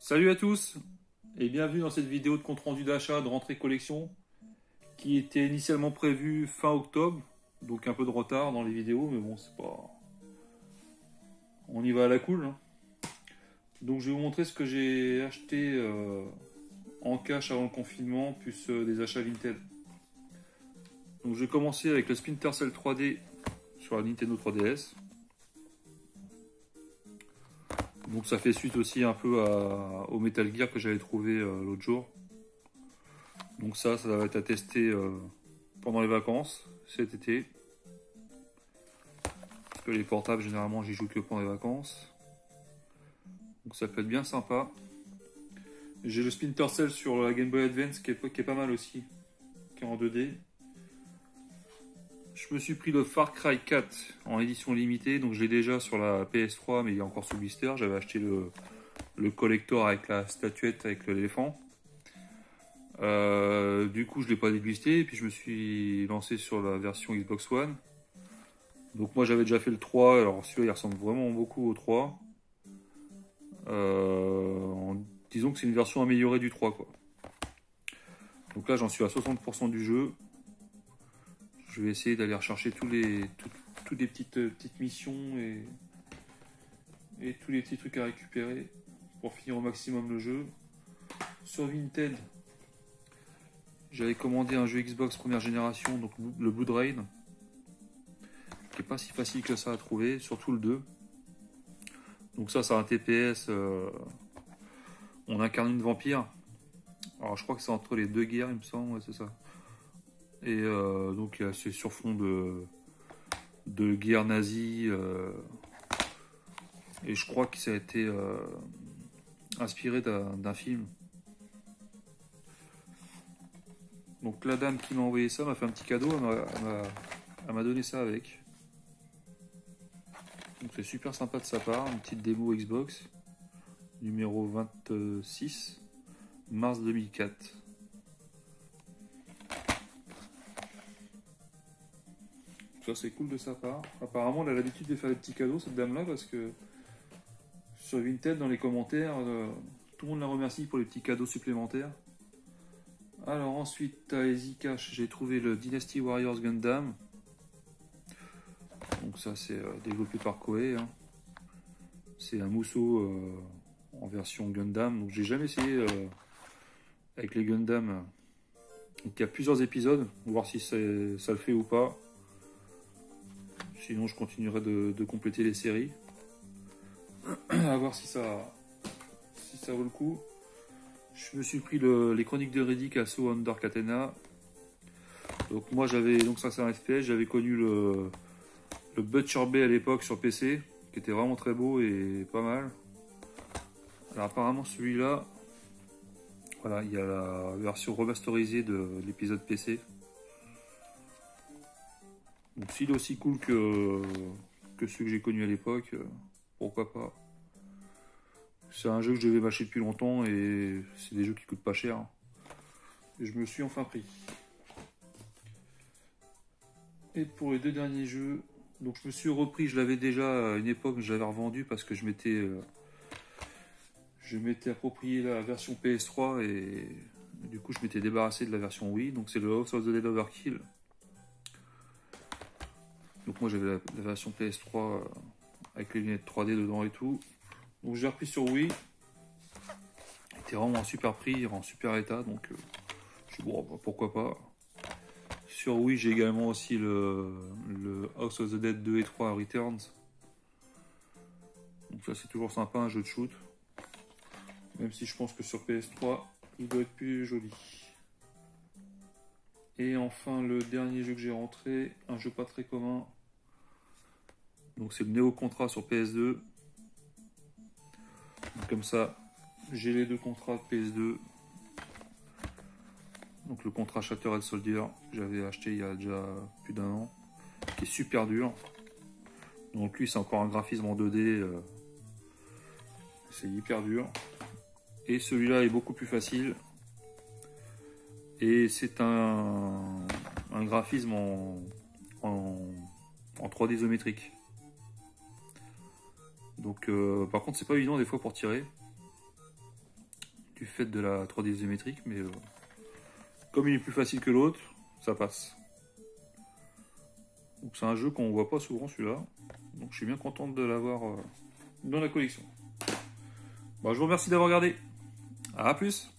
Salut à tous et bienvenue dans cette vidéo de compte rendu d'achat de rentrée collection qui était initialement prévue fin octobre, donc un peu de retard dans les vidéos, mais bon, c'est pas. On y va à la cool, hein. Donc je vais vous montrer ce que j'ai acheté en cash avant le confinement, plus des achats Vinted. Donc je vais commencer avec le Splinter Cell 3D sur la Nintendo 3DS. Donc ça fait suite aussi un peu au Metal Gear que j'avais trouvé l'autre jour. Donc ça va être à tester pendant les vacances, cet été. Parce que les portables, généralement, j'y joue que pendant les vacances. Donc ça peut être bien sympa. J'ai le Splinter Cell sur la Game Boy Advance qui est pas mal aussi, qui est en 2D. Je me suis pris le Far Cry 4 en édition limitée, donc je l'ai déjà sur la PS3, mais il est encore sous blister. J'avais acheté le collector avec la statuette avec l'éléphant. Du coup, je l'ai pas déblisté, et puis je me suis lancé sur la version Xbox One. Donc moi j'avais déjà fait le 3, alors celui-là il ressemble vraiment beaucoup au 3. Disons que c'est une version améliorée du 3 quoi. Donc là j'en suis à 60% du jeu. Je vais essayer d'aller rechercher toutes les petites missions et tous les petits trucs à récupérer pour finir au maximum le jeu. Sur Vinted, j'avais commandé un jeu Xbox première génération, donc le Blood Rain, qui est pas si facile que ça à trouver, surtout le 2. Donc ça c'est un TPS, on incarne une vampire. Alors je crois que c'est entre les deux guerres, il me semble, ouais, c'est ça. Et donc c'est sur fond de guerre nazie. Et je crois que ça a été inspiré d'un film. Donc la dame qui m'a envoyé ça m'a fait un petit cadeau, elle m'a donné ça avec. Donc c'est super sympa de sa part, une petite démo Xbox, numéro 26, mars 2004. Ça c'est cool de sa part. Apparemment elle a l'habitude de faire des petits cadeaux cette dame là parce que sur Vinted dans les commentaires tout le monde la remercie pour les petits cadeaux supplémentaires. Alors ensuite à Easy Cash j'ai trouvé le Dynasty Warriors Gundam. Donc ça c'est développé par Koei, hein. C'est un mousseau en version Gundam. Donc j'ai jamais essayé avec les Gundam. Donc il y a plusieurs épisodes, voir si ça le fait ou pas. Sinon je continuerai de compléter les séries. À voir si ça vaut le coup. Je me suis pris les chroniques de Riddick Assault Under Catena. Donc moi j'avais, donc ça c'est un FPS, j'avais connu le Butcher Bay à l'époque sur PC, qui était vraiment très beau et pas mal. Alors apparemment celui-là, voilà, il y a la version remasterisée de l'épisode PC. Donc s'il est aussi cool que celui que j'ai connu à l'époque, pourquoi pas. C'est un jeu que je devais m'acheter depuis longtemps et c'est des jeux qui coûtent pas cher. Et je me suis enfin pris. Et pour les deux derniers jeux, donc je me suis repris, je l'avais déjà à une époque, je l'avais revendu parce que je m'étais approprié la version PS3 et du coup je m'étais débarrassé de la version Wii. Donc c'est le House of the Dead Overkill. Donc moi j'avais la version PS3 avec les lunettes 3D dedans et tout. Donc j'ai repris sur Wii. Il était vraiment en super prix, en super état, donc je suis bon, bah, pourquoi pas. Sur Wii j'ai également aussi le House of the Dead 2 et 3 Returns. Donc ça c'est toujours sympa, un jeu de shoot. Même si je pense que sur PS3 il doit être plus joli. Et enfin le dernier jeu que j'ai rentré, un jeu pas très commun. Donc c'est le Neo Contra sur PS2. Donc comme ça, j'ai les deux contrats de PS2. Donc le contrat Shattered Soldier que j'avais acheté il y a déjà plus d'un an, qui est super dur. Donc lui c'est encore un graphisme en 2D, c'est hyper dur. Et celui-là est beaucoup plus facile. Et c'est un graphisme en 3D isométrique. Donc par contre c'est pas évident des fois pour tirer. du fait de la 3D isométrique, mais comme il est plus facile que l'autre, ça passe. Donc c'est un jeu qu'on voit pas souvent celui-là, donc je suis bien content de l'avoir dans la collection. Bon, je vous remercie d'avoir regardé. À plus.